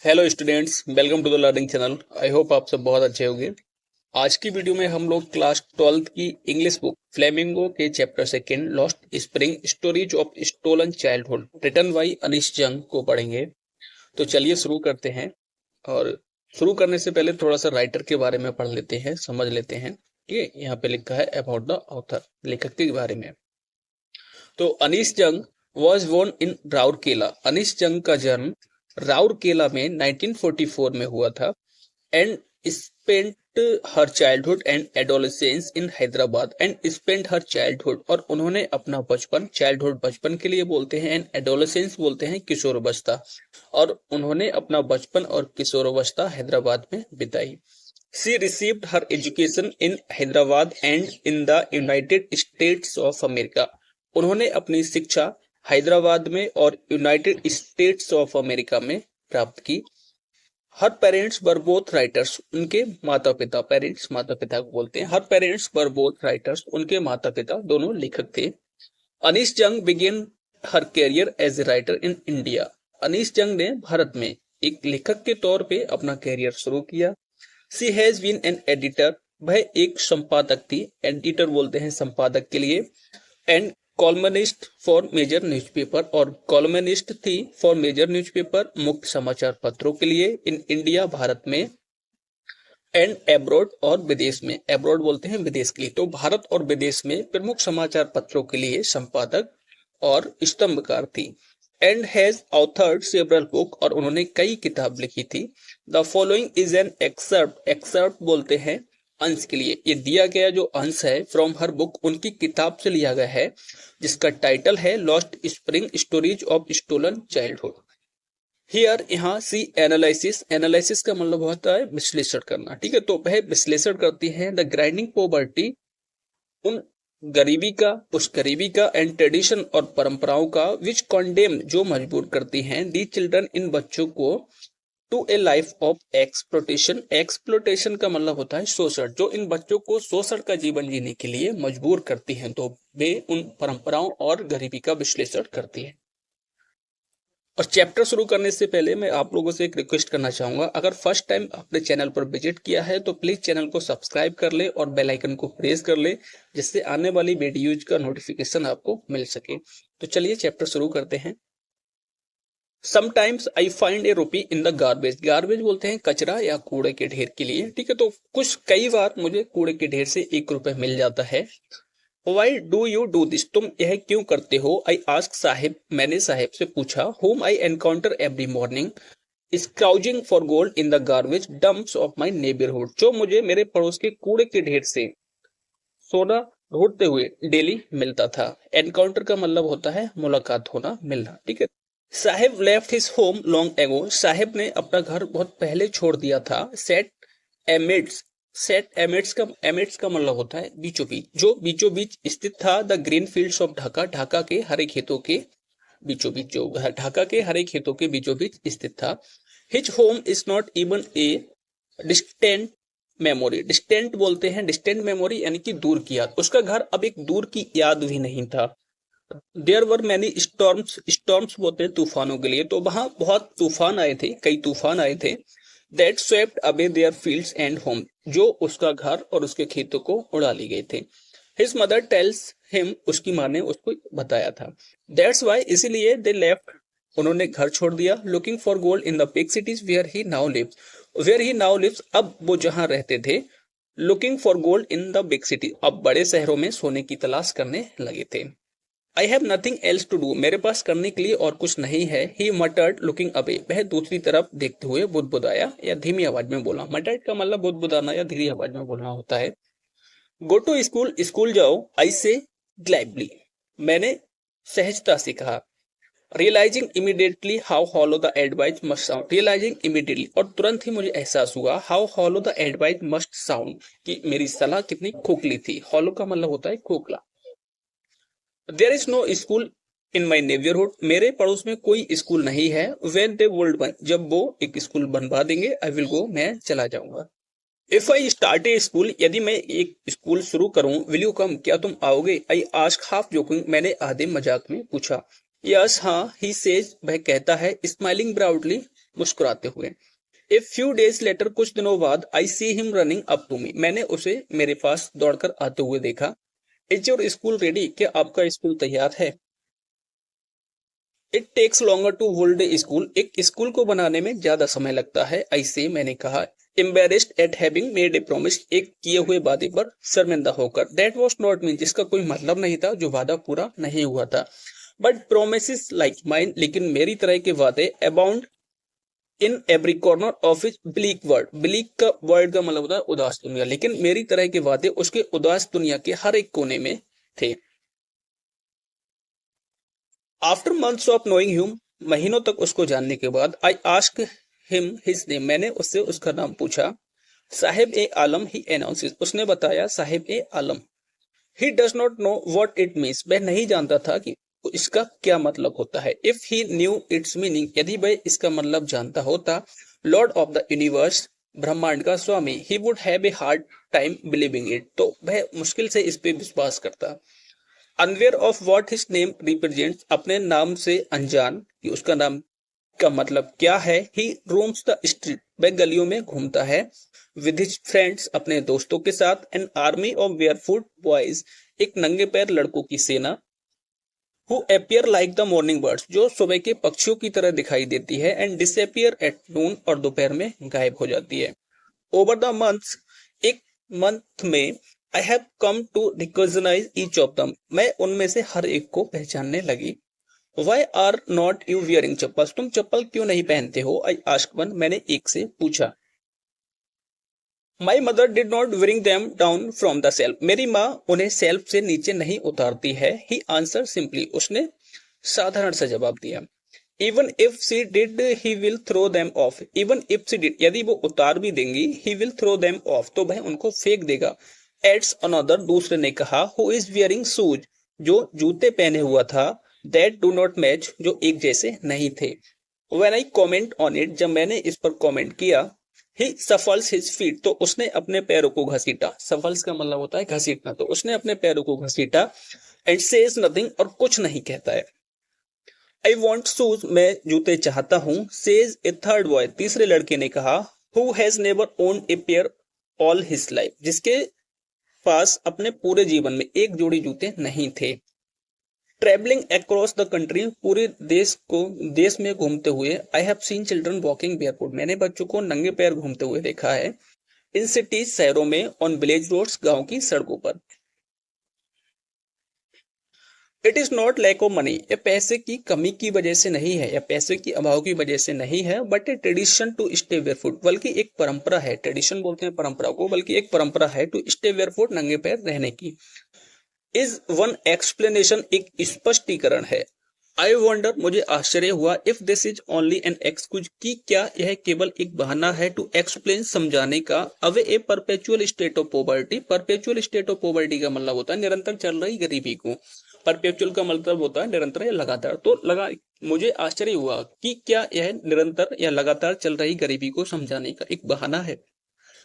Hello students, welcome to the learning channel. I hope आप सब बहुत अच्छे होंगे। आज की वीडियो में हम लोग क्लास 12th की इंग्लिश बुक फ्लेमिंगो के chapter second lost spring stories of stolen childhood written by Anees Jung को पढ़ेंगे। तो चलिए शुरू करते हैं। और शुरू करने से पहले थोड़ा सा राइटर के बारे में पढ़ लेते हैं, समझ लेते हैं। ठीक है, यहाँ पे लिखा है अबाउट द ऑथर, लेखक के बारे में। तो Anees Jung was born in Rourkela. Anees Jung का जन्म राउरकेला में 1944 में हुआ था and spent her childhood and adolescence in Hyderabad and spent her childhood, और उन्होंने अपना बचपन, चाइल्डहुड बचपन के लिए बोलते हैं, एंड एडोलेसेंस बोलते हैं किशोरावस्था, और उन्होंने अपना बचपन और किशोरावस्था हैदराबाद में बिताई। She received her education in Hyderabad and in the United states of America. उन्होंने अपनी शिक्षा हैदराबाद में और यूनाइटेड स्टेट्स ऑफ अमेरिका में प्राप्त की। Her parents were both writers, उनके माता पिता, पेरेंट्स माता पिता को बोलते हैं, her parents were both writers, उनके माता पिता दोनों लेखक थे। Anees Jung began her career as a writer in India. Anees Jung ने भारत में एक लेखक के तौर पे अपना कैरियर शुरू किया। She has been an editor, वह एक संपादक थी, एडिटर बोलते हैं संपादक के लिए, and columnist for major newspaper, और कॉलमनिस्ट थी फॉर मेजर न्यूज़पेपर, मुख्य समाचार पत्रों के लिए, इन इंडिया भारत में, एंड एब्रोड और विदेश में। एब्रोड बोलते हैं विदेश के लिए, तो भारत और विदेश में प्रमुख समाचार पत्रों के लिए संपादक और स्तंभकार थी। And has authored several book, और उन्होंने कई किताब लिखी थी। The following is an excerpt, excerpt बोलते हैं अंश के लिए, ये दिया गया जो अंश है फ्रॉम हर बुक, उनकी किताब से लिया गया है, जिसका टाइटल है lost spring stories of stolen childhood. Here, यहाँ सी एनालिसिस, एनालिसिस का मतलब होता है विश्लेषण करना। ठीक है, तो वह विश्लेषण करती है द ग्राइंडिंग पॉवर्टी, उन गरीबी का, उस गरीबी का, एंड ट्रेडिशन और परंपराओं का, विच कॉन्डेम जो मजबूर करती हैं, दी चिल्ड्रन इन बच्चों को, to a life of exploitation. Exploitation का मतलब होता है शोषण, जो इन बच्चों को शोषण का जीवन जीने के लिए मजबूर करती हैं, तो वे उन परंपराओं और गरीबी का विश्लेषण करती हैं। और चैप्टर शुरू करने से पहले मैं आप लोगों से एक रिक्वेस्ट करना चाहूंगा, अगर फर्स्ट टाइम अपने चैनल पर विजिट किया है तो प्लीज चैनल को सब्सक्राइब कर ले और बेल आइकन को प्रेस कर ले, जिससे आने वाली वीडियोज का नोटिफिकेशन आपको मिल सके। तो चलिए चैप्टर शुरू करते हैं। Sometimes I find A rupee in the garbage, garbage बोलते हैं कचरा या कूड़े के ढेर के लिए। ठीक है, तो कुछ कई बार मुझे कूड़े के ढेर से 1 रुपए मिल जाता है। Why do you do this, तुम यह क्यों करते हो? आई आस्क साहिब, मैंने साहिब से पूछा। Whom I encounter every morning scrounging for gold in the garbage dumps of my neighbourhood, जो मुझे मेरे पड़ोस के कूड़े के ढेर से सोना ढूंढते हुए डेली मिलता था। एनकाउंटर का मतलब होता है मुलाकात होना, मिलना। ठीक है, Sahib left his home long ago, Sahib ने अपना घर बहुत पहले छोड़ दिया था। सेट एमिड्स, सेट एमिड्स का मतलब होता है बीचों बीच, जो बीचों बीच स्थित था। The green fields of Dhaka, Dhaka के हरे खेतों के बीचों बीच, जो ढाका के हरे खेतों के बीचों बीच स्थित था। His home is not even a distant memory, distant बोलते हैं, डिस्टेंट मेमोरी यानी कि दूर की याद, उसका घर अब एक दूर की याद भी नहीं था। There were many storms, storms बोलते हैं तूफानों के लिए, तो वहां बहुत तूफान आए थे, कई तूफान आए थे। That swept away there fields and home, जो उसका घर और उसके खेतों को उड़ा ले गए थे। हिज मदर टेल्स हिम, उसकी माँ ने उसको बताया था। दैट्स वाई, इसीलिए दे लेफ्ट, उन्होंने घर छोड़ दिया। Looking for gold in the big cities where he now lives, where he now lives, अब वो जहां रहते थे। Looking for gold in the big city, अब बड़े शहरों में सोने की तलाश करने लगे थे। I have nothing else to do, मेरे पास करने के लिए और कुछ नहीं है। ही मटर्ड लुकिंग अवे, वह दूसरी तरफ देखते हुए बुदबुदाया या धीमी आवाज में बोला। मटर्ड का मतलब बुदबुदाना या धीमी आवाज में बोलना होता है। गो टू स्कूल, स्कूल जाओ। आई से ग्लैडली, मैंने सहजता से कहा। Realising immediately how hollow the advice must sound, realising immediately, और तुरंत ही मुझे एहसास हुआ, how hollow the advice must sound, कि मेरी सलाह कितनी खोखली थी। हॉलो का मतलब होता है खोखला। There is no school in my neighbourhood, मेरे पड़ोस में कोई स्कूल नहीं है। वेन दे वुड वन, जब वो एक स्कूल बनवा देंगे, आई विल गो, मैं चला जाऊंगा। If I start A school, यदि मैं एक स्कूल शुरू करूं, विल यू कम, क्या तुम आओगे? आई आस्क हाफ जोकिंग, मैंने आधे मजाक में पूछा। यस हाँ, ही सेज, वह कहता है, स्माइलिंग प्राउडली, मुस्कुराते हुए। ए फ्यू डेज लेटर, कुछ दिनों बाद, I see him running up to me, मैंने उसे मेरे पास दौड़कर आते हुए देखा। इज योर स्कूल रेडी, क्या आपका स्कूल तैयार है? It takes longer to hold a school, एक स्कूल को बनाने में ज्यादा समय लगता है। आई से, मैंने कहा। Embarrassed eight having made a promise, एक किए हुए वादे पर शर्मिंदा होकर। दैट वॉज नॉट मीन, जिसका कोई मतलब नहीं था, जो वादा पूरा नहीं हुआ था। बट प्रोमिस लाइक माइन, लेकिन मेरी तरह के वादे abound in every corner of is bleak world, bleak का वर्ड का मतलब होता है उदास दुनिया, लेकिन मेरी तरह के वादे उसके उदास दुनिया के हर एक कोने में थे। After months of knowing him, महीनों तक उसको जानने के बाद, I ask him his name, मैंने उससे उसका नाम पूछा। साहिब ए आलम, ही अनाउंसेस, उसने बताया, साहिब ए Alam. He does not know what it means, वह नहीं जानता था कि इसका क्या मतलब होता है। If he new it's meaning, यदि वह इसका मतलब जानता होता, लॉर्ड ऑफ द यूनिवर्स, ब्रह्मांड का स्वामी, he would have a hard time believing it, तो वह मुश्किल से इस पे विश्वास करता। Unaware of what his name represents, अपने नाम से अनजान कि उसका नाम का मतलब क्या है। ही रोम्स द स्ट्रीट, वह गलियों में घूमता है। विद हिज फ्रेंड्स, अपने दोस्तों के साथ। An army of barefoot boys, एक नंगे पैर लड़कों की सेना। Who appear like the morning birds, जो सुबह के पक्षियों की तरह दिखाई देती है। एंड डिसअपियर एट नून, और दोपहर में गायब हो जाती है। ओवर द मंथ्स, एक मंथ में, I have come to recognise each of them, मैं उनमें से हर एक को पहचानने लगी। Why are not you wearing chappals, तुम चप्पल क्यों नहीं पहनते हो? आई आस्क वन, मैंने एक से पूछा। My mother did not bring them down from the self, मेरी माँ उन्हें सेल्फ से नीचे नहीं उतारती है। ही आंसर सिंपली, उसने साधारण सा जवाब दिया। Even if she did he will throw them off, even if she did, यदि वो उतार भी देंगी, he will throw them off, तो वह उनको फेंक देगा। एड्स अनदर, दूसरे ने कहा। हु इज वियरिंग शूज, जो जूते पहने हुआ था। दैट डू नॉट मैच, जो एक जैसे नहीं थे। When I comment on it, जब मैंने इस पर कॉमेंट किया। ही सफल्स हिज फीट, तो उसने अपने पैरों को घसीटा। सफल्स का मतलब होता है घसीटना, तो उसने अपने पैरों को घसीटा। एंड सेज नथिंग, और कुछ नहीं कहता है। आई वॉन्ट शूज, मैं जूते चाहता हूँ। सेज ए थर्ड बॉय, तीसरे लड़के ने कहा। Who has never owned a pair all his life, जिसके पास अपने पूरे जीवन में एक जोड़ी जूते नहीं थे। ट्रेवलिंग अक्रॉस द कंट्री, पूरे देश में घूमते हुए। I have seen children walking barefoot, मैंने बच्चों को नंगे पैर घूमते हुए देखा है। इन सिटीज, शहरों में। ऑन विलेज रोड्स, गांव की सड़कों पर। It is not lack of money, ये पैसे की कमी की वजह से नहीं है, या पैसे की अभाव की वजह से नहीं है। But a tradition to stay barefoot, बल्कि एक परंपरा है। ट्रेडिशन बोलते हैं परंपरा को, बल्कि एक परंपरा है टू स्टे बेयरफुट, नंगे पैर रहने की। इज वन एक्सप्लेनेशन, एक स्पष्टीकरण है। आई वंडर, मुझे आश्चर्य हुआ। If this is only an excuse, की क्या यह केवल एक बहाना है। टू एक्सप्लेन, समझाने का। Away A perpetual state of poverty, perpetual state of poverty का मतलब होता है निरंतर चल रही गरीबी को। परपेचुअल का मतलब होता है निरंतर या लगातार। तो मुझे आश्चर्य हुआ कि क्या यह निरंतर या लगातार चल रही गरीबी को समझाने का एक बहाना है।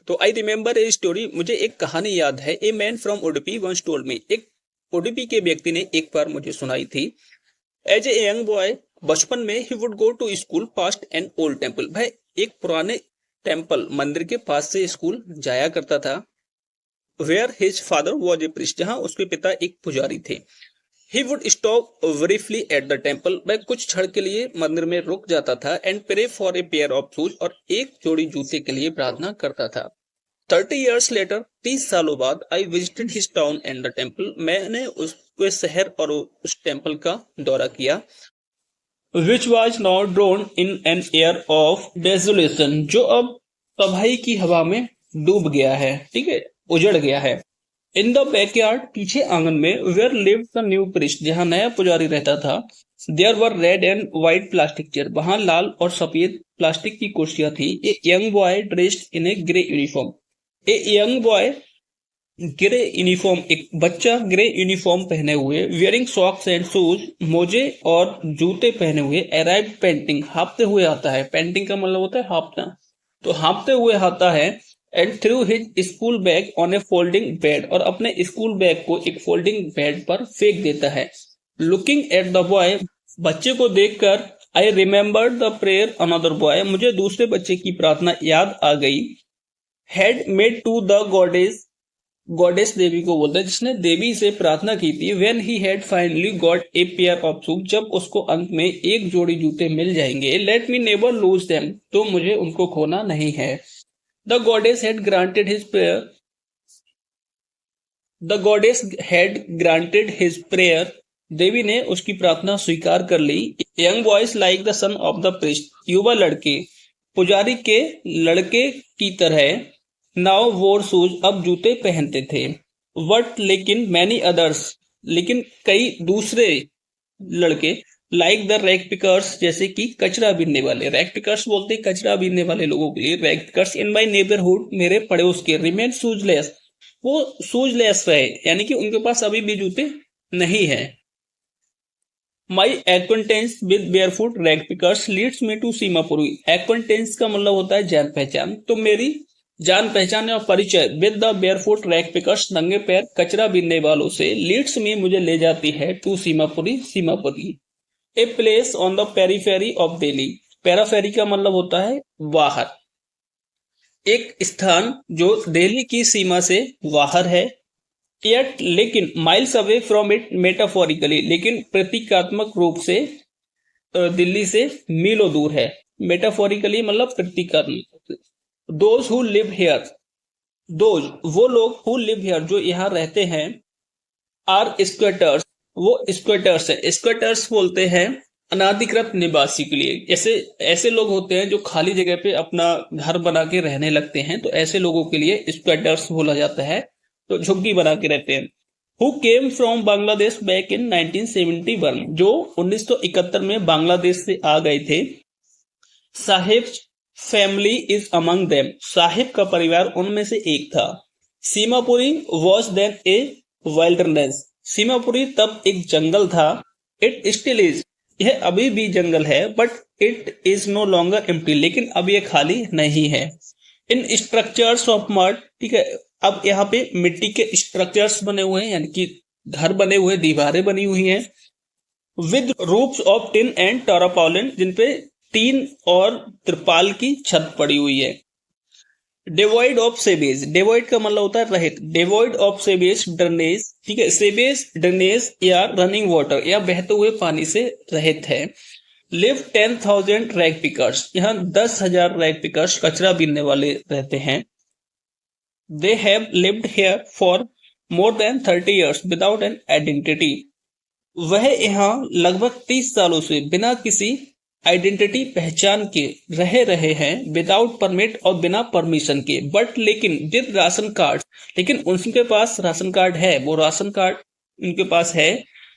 तो आई रिमेम्बर ए स्टोरी, मुझे एक कहानी याद है। A man from Udupi once told me, एक उडुपी के व्यक्ति ने एक बार मुझे सुनाई थी। एज ए यंग बॉय, बचपन में, he would go to school past an old temple, वह एक पुराने टेम्पल, मंदिर के पास से स्कूल जाया करता था। Where his father was a priest, जहां उसके पिता एक पुजारी थे। He would stop briefly at the temple, वह कुछ क्षण के लिए मंदिर में रुक जाता था। And pray for a pair of shoes, और एक जोड़ी जूते के लिए प्रार्थना करता था। 30 years later, 30 सालों बाद, I visited his town and the temple, मैंने उसके शहर और उस टेम्पल का दौरा किया। Which was now drawn in an air of desolation, जो अब तबाही की हवा में डूब गया है, ठीक है, उजड़ गया है। इन द बैकयार्ड, पीछे आंगन में। Where lived the new priest, जहां नया पुजारी रहता था। There were red and white plastic chair, वहां लाल और सफेद प्लास्टिक की कुर्सियां थी। A young boy dressed in a grey uniform, a young boy grey uniform, एक बच्चा ग्रे यूनिफॉर्म पहने हुए। वियरिंग सॉक्स एंड शूज, मोजे और जूते पहने हुए। अराइव पेंटिंग, हाँपते हुए आता है। पेंटिंग का मतलब होता है हाँपना, तो हाँपते हुए आता है। And through his school bag on A folding bed, और अपने स्कूल बैग को एक फोल्डिंग बेड पर फेंक देता है। लुकिंग एट द बॉय, बच्चे को देखकर। I remembered the prayer another boy, मुझे दूसरे बच्चे की प्रार्थना याद आ गई। Had made to the goddess, goddess देवी को बोलते हैं जिसने देवी से प्रार्थना की थी। When he had finally got a pair of shoes, जब उसको अंत में एक जोड़ी जूते मिल जाएंगे। Let me never lose them, तो मुझे उनको खोना नहीं है। The goddess had granted his prayer, the goddess had granted his prayer, देवी ने उसकी प्रार्थना स्वीकार कर ली। Young boys like the son of the priest, युवा लड़के पुजारी के लड़के की तरह नाउ वोर शूज, अब जूते पहनते थे। वट लेकिन मैनी अदर्स, लेकिन कई दूसरे लड़के लाइक द रैग पिकर्स, जैसे कि कचरा बीनने वाले, रैग पिकर्स बोलते हैं कचरा बीनने वाले लोगों के लिए, rag pickers in my neighbourhood, मेरे पड़ोस के, रिमेन शूजलेस, वो शूजलेस रहे, यानी कि उनके पास अभी भी जूते नहीं है। My acquaintance with barefoot rag pickers leads me to Seemapuri, acquaintance का मतलब होता है जान पहचान, तो मेरी जान पहचान और परिचय with the barefoot rag pickers, नंगे पैर कचरा बीनने वालों से, लीड्स मी मुझे ले जाती है, to Seemapuri, Seemapuri. A place on the periphery of Delhi, periphery का मतलब होता है बाहर, एक स्थान जो दिल्ली की सीमा से बाहर है। Yet लेकिन miles away from it metaphorically, लेकिन प्रतीकात्मक रूप से दिल्ली से मीलों दूर है। मेटाफोरिकली मतलब प्रतीकात्मक। Those who live here, those वो लोग हु लिव हियर जो यहाँ रहते हैं, आर स्क्वेटर्स, वो स्क्वेटर्स है। स्क्वेटर्स बोलते हैं अनाधिकृत निवासी के लिए, जैसे ऐसे लोग होते हैं जो खाली जगह पे अपना घर बना के रहने लगते हैं, तो ऐसे लोगों के लिए स्क्वेटर्स बोला जाता है, तो झुग्गी बना के रहते हैं। Who came from Bangladesh back in 1971, जो 1971 में बांग्लादेश से आ गए थे। Saheb family is among them, Saheb का परिवार उनमें से एक था। Seemapuri was then a wilderness, Seemapuri तब एक जंगल था। इट स्टिल इज, यह अभी भी जंगल है, but it is no longer empty, लेकिन अब यह खाली नहीं है। इन स्ट्रक्चर्स ऑफ मड, ठीक है, अब यहाँ पे मिट्टी के स्ट्रक्चर्स बने हुए हैं, यानी कि घर बने हुए, दीवारें बनी हुई हैं। With roofs of tin and tarpaulin, जिनपे टीन और त्रिपाल की छत पड़ी हुई है। डिवॉइड ऑफ सेवेज, डिवॉइड का मतलब होता है रहित, डिवॉइड ऑफ सेवेज ड्रेनेज, ठीक है, सेवेज ड्रेनेज या रनिंग वाटर या बहते हुए पानी से रहित है। लिव 10,000 रैग पिकर्स, यहाँ 10,000 रैग पिकर्स कचरा बीनने वाले रहते हैं। They have lived here for more than 30 years without an identity, वह यहाँ लगभग 30 सालों से बिना किसी आइडेंटिटी पहचान के रह रहे हैं। विदाउट परमिट और बिना परमिशन के, बट लेकिन विद राशन कार्ड, लेकिन उनके पास राशन कार्ड है, वो राशन कार्ड उनके पास है।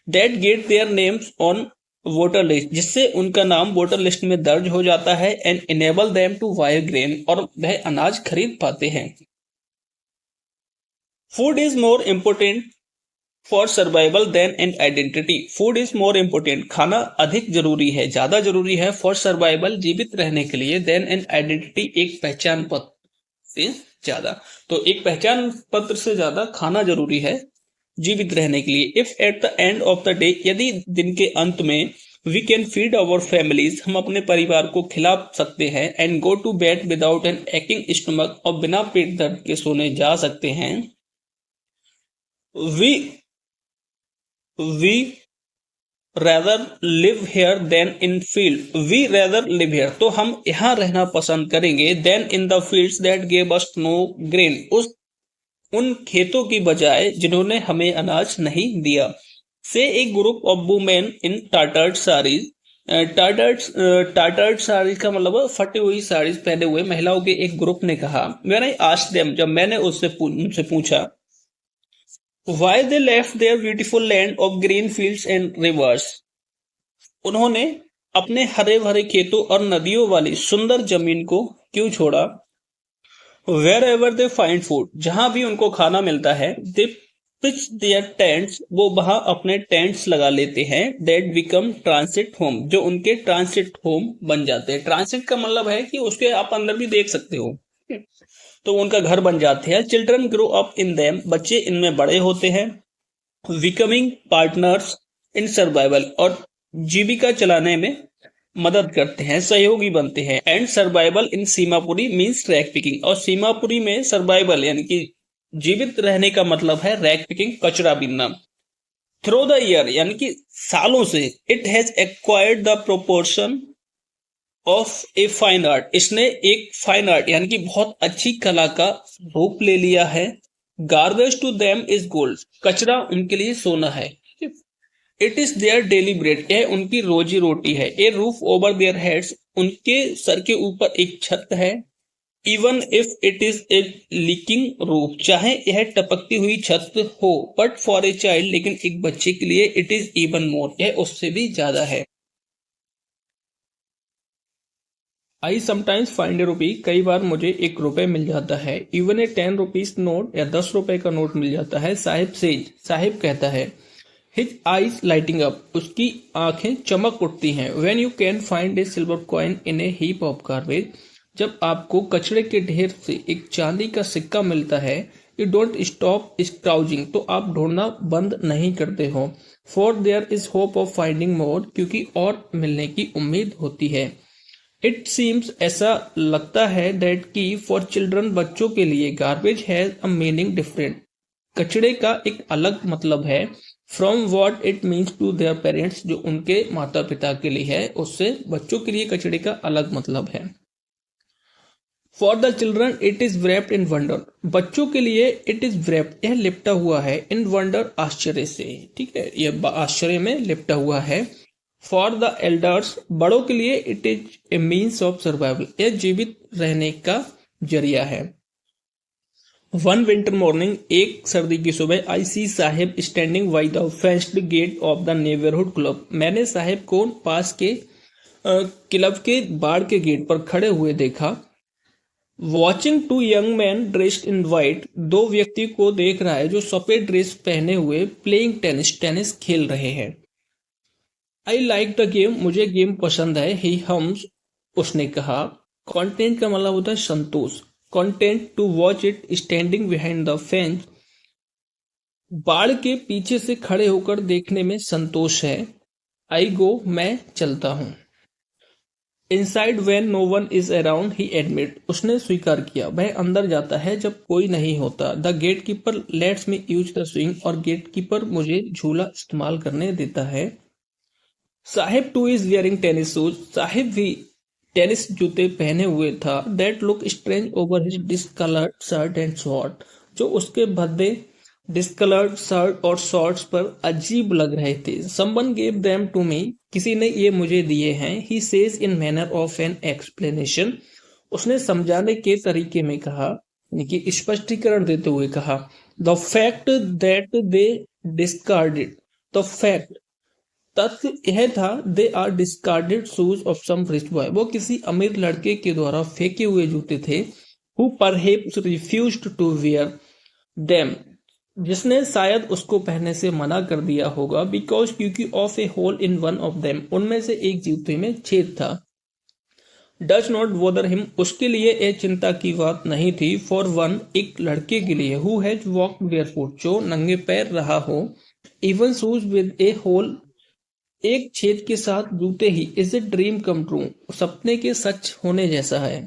That get their names on voter list, जिससे उनका नाम वोटर लिस्ट में दर्ज हो जाता है। And enable them to buy grain, और वह अनाज खरीद पाते हैं। Food is more important for survival than an identity, food is more important, खाना अधिक जरूरी है, ज्यादा जरूरी है, फॉर सर्वाइवल जीवित रहने के लिए, देन एन आइडेंटिटी एक पहचान पत्र से ज्यादा, तो एक पहचान पत्र से ज्यादा खाना जरूरी है जीवित रहने के लिए। If at the end of the day, यदि दिन के अंत में, we can feed our families, हम अपने परिवार को खिला सकते हैं। And go to bed without an aching stomach, और बिना पेट दर्द के सोने जा सकते हैं। We rather live here than in field, we rather live here, तो हम यहाँ रहना पसंद करेंगे, than in the fields that gave us no grain, उन खेतों की बजाय जिन्होंने हमें अनाज नहीं दिया। Say a group of women in tattered saris, tattered saris का मतलब फटी हुई साड़ीज पहने हुए महिलाओं के एक ग्रुप ने कहा। मैंने आस्क्ड देम, जब मैंने उनसे पूछा, Why they left their beautiful land of green fields and rivers, उन्होंने अपने हरे भरे खेतों और नदियों वाली सुंदर जमीन को क्यों छोड़ा। Wherever they find food, जहां भी उनको खाना मिलता है, they pitch their tents, वो वहां अपने टेंट्स लगा लेते हैं। That become transit home, जो उनके ट्रांसिट होम बन जाते हैं। ट्रांसिट का मतलब है कि उसके आप अंदर भी देख सकते हो, तो उनका घर बन जाते हैं। Children grow up in them, बच्चे इनमें बड़े होते हैं। बिकमिंग पार्टनर्स इन सर्वाइवल, और जीविका चलाने में मदद करते हैं, सहयोगी बनते हैं। And survival in Seemapuri means rag picking, और सीमापुरी में सर्वाइवल यानी कि जीवित रहने का मतलब है रैक पिकिंग, कचरा बीनना। थ्रू द ईयर यानी कि सालों से, it has acquired the proportion of a fine art, इसने एक फाइन आर्ट यानी कि बहुत अच्छी कला का रूप ले लिया है। Garbage to them is gold, कचरा उनके लिए सोना है। It is their daily bread, यह उनकी रोजी रोटी है। A roof over their heads, उनके सर के ऊपर एक छत है। Even if it is a leaking roof, चाहे यह टपकती हुई छत हो, बट फॉर ए चाइल्ड, लेकिन एक बच्चे के लिए इट इज इवन मोर, यह उससे भी ज्यादा है। आई समटाइम्स फाइंड ए रुपी, कई बार मुझे 1 रुपए मिल जाता है। इवन ए 10 रुपीज नोट, या 10 रुपए का नोट मिल जाता है। साहिब सेज, साहिब कहता है। हिज आईज लाइटिंग अप, उसकी आंखें चमक उठती हैं। When you can find A silver coin in A heap of garbage, जब आपको कचरे के ढेर से एक चांदी का सिक्का मिलता है। यू डोंट स्टॉप स्क्राउजिंग, तो आप ढूंढना बंद नहीं करते हो। For there is hope of finding more, क्योंकि और मिलने की उम्मीद होती है। इट सीम्स, ऐसा लगता है, दैट की फॉर चिल्ड्रन, बच्चों के लिए, garbage has a meaning different, कचड़े का एक अलग मतलब है। From what it means to their parents, जो उनके माता पिता के लिए है, उससे बच्चों के लिए कचड़े का अलग मतलब है। For the children it is wrapped in wonder, बच्चों के लिए इट इज wrapped, यह लिपटा हुआ है। इन वंडर, आश्चर्य से, ठीक है, यह आश्चर्य में लिपटा हुआ है। फॉर द एल्डर्स, बड़ों के लिए it is A means of survival, यह जीवित रहने का जरिया है। वन विंटर मॉर्निंग, एक सर्दी की सुबह, I see Saheb standing by the fenced gate of the neighbourhood club, मैंने साहिब को पास के क्लब के बाड़ के गेट पर खड़े हुए देखा। Watching two young man dressed in white, 2 व्यक्ति को देख रहा है जो सफेद ड्रेस पहने हुए प्लेइंग टेनिस, टेनिस खेल रहे हैं। आई लाइक द गेम, मुझे गेम पसंद है। ही हम्स, उसने कहा। कॉन्टेंट का मतलब होता है संतोष। Content to watch it standing behind the fence, बाड़ के पीछे से खड़े होकर देखने में संतोष है। आई गो, मैं चलता हूं। Inside when no one is around, he admit, उसने स्वीकार किया, वह अंदर जाता है जब कोई नहीं होता। The gatekeeper lets me use the swing, और गेट कीपर मुझे झूला इस्तेमाल करने देता है। Saheb too is wearing tennis shoes, Saheb भी टेनिस जूते पहने हुए था। That look strange over his discoloured shirt and short, जो उसके भद्दे डिस्कलर्ड शर्ट और शॉर्ट्स पर अजीब लग रहे थे। Someone gave them to me, किसी ने ये मुझे दिए हैं। He says in manner of an explanation, उसने समझाने के तरीके में कहा, यानी कि स्पष्टीकरण देते हुए कहा। The fact that they discarded, the fact, तथ्य यह था, they are discarded shoes of some rich boy, वो किसी अमीर लड़के के द्वारा फेंके हुए जूते थे। Who perhaps refused to wear them, जिसने शायद उसको पहनने से मना कर दिया होगा। बिकॉज, क्योंकि of a hole in one of them, उनमें से एक जूते में छेद था। डज नॉट बॉदर हिम, उसके लिए यह चिंता की बात नहीं थी। फॉर वन, एक लड़के के लिए, हु हैज वॉक्ड बेयरफुट, जो नंगे पैर रहा हो। Even shoes with a hole, एक छेद के साथ जूते ही, is a dream come true, सपने के सच होने जैसा है।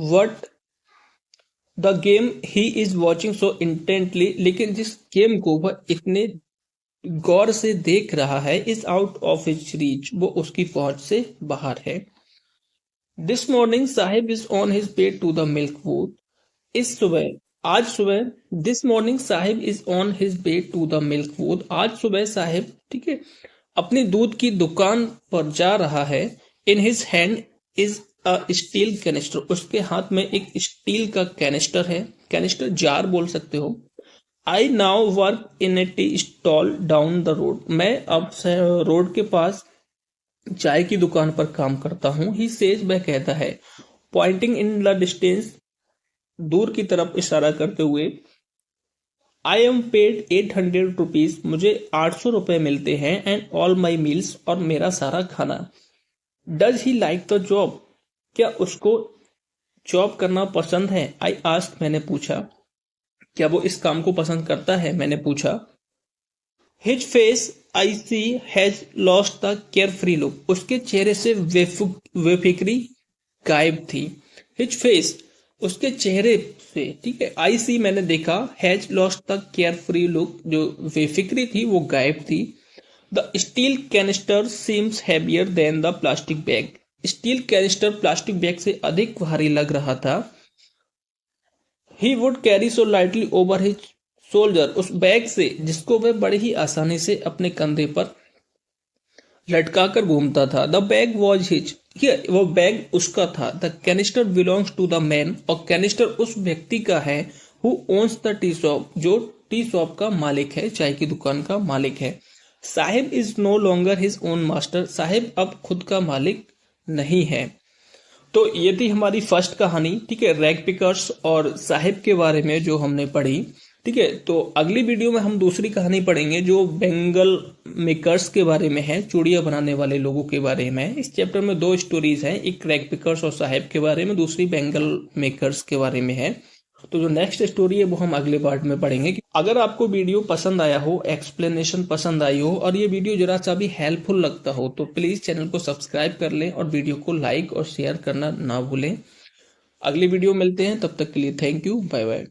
What the game he is watching so intently, लेकिन जिस गेम को वह इतने गौर से देख रहा है, is out of his reach, वो उसकी पहुंच से बाहर है। This morning Sahib is on his way to the milk booth, इस सुबह, आज सुबह, this morning Sahib is on his way to the milk booth, आज सुबह साहिब, ठीक है, अपनी दूध की दुकान पर जा रहा है। In his hand is a steel canister, उसके हाथ में एक स्टील का कैनिस्टर है, कैनिस्टर जार बोल सकते हो। I now work in A tea stall down the road, मैं अब रोड के पास चाय की दुकान पर काम करता हूँ। ही सेज, वह कहता है, पॉइंटिंग इन द डिस्टेंस, दूर की तरफ इशारा करते हुए। आई एम पेड 800 रुपीज, मुझे 800 रुपए मिलते हैं। एंड ऑल माई मील्स, और मेरा सारा खाना। Does he like the job, क्या उसको जॉब करना पसंद है। आई आस्क, मैंने पूछा, क्या वो इस काम को पसंद करता है, मैंने पूछा। His face I see has lost the carefree look, उसके चेहरे से बेफिक्री गायब थी। हिज फेस, उसके चेहरे से, ठीक है, आई सी मैंने देखा, has lost the carefree look, जो बेफिक्री थी वो गायब थी। The steel canister seems heavier than the plastic bag, steel canister plastic bag से अधिक भारी लग रहा था। He would carry so lightly over his soldier, उस बैग से जिसको वह बड़ी ही आसानी से अपने कंधे पर लटका कर घूमता था। द बैग वॉज हिज, वो बैग उसका था। The canister belongs to the man, और कैनिस्टर उस व्यक्ति का है who owns the tea shop, जो टी शॉप का मालिक है, चाय की दुकान का मालिक है। Sahib is no longer his own master, Sahib अब खुद का मालिक नहीं है। तो ये थी हमारी फर्स्ट कहानी, ठीक है, रैग पिकर्स और साहिब के बारे में जो हमने पढ़ी। ठीक है, तो अगली वीडियो में हम दूसरी कहानी पढ़ेंगे जो बेंगल मेकर्स के बारे में है, चूड़ियां बनाने वाले लोगों के बारे में। इस चैप्टर में दो स्टोरीज हैं, एक रैग पिकर्स और साहिब के बारे में, दूसरी बेंगल मेकर्स के बारे में है। तो जो नेक्स्ट स्टोरी है वो हम अगले पार्ट में पढ़ेंगे। अगर आपको वीडियो पसंद आया हो, एक्सप्लेनेशन पसंद आई हो और ये वीडियो जरा सा भी हेल्पफुल लगता हो तो प्लीज चैनल को सब्सक्राइब कर लें और वीडियो को लाइक और शेयर करना ना भूलें। अगली वीडियो मिलते हैं, तब तक के लिए थैंक यू, बाय बाय।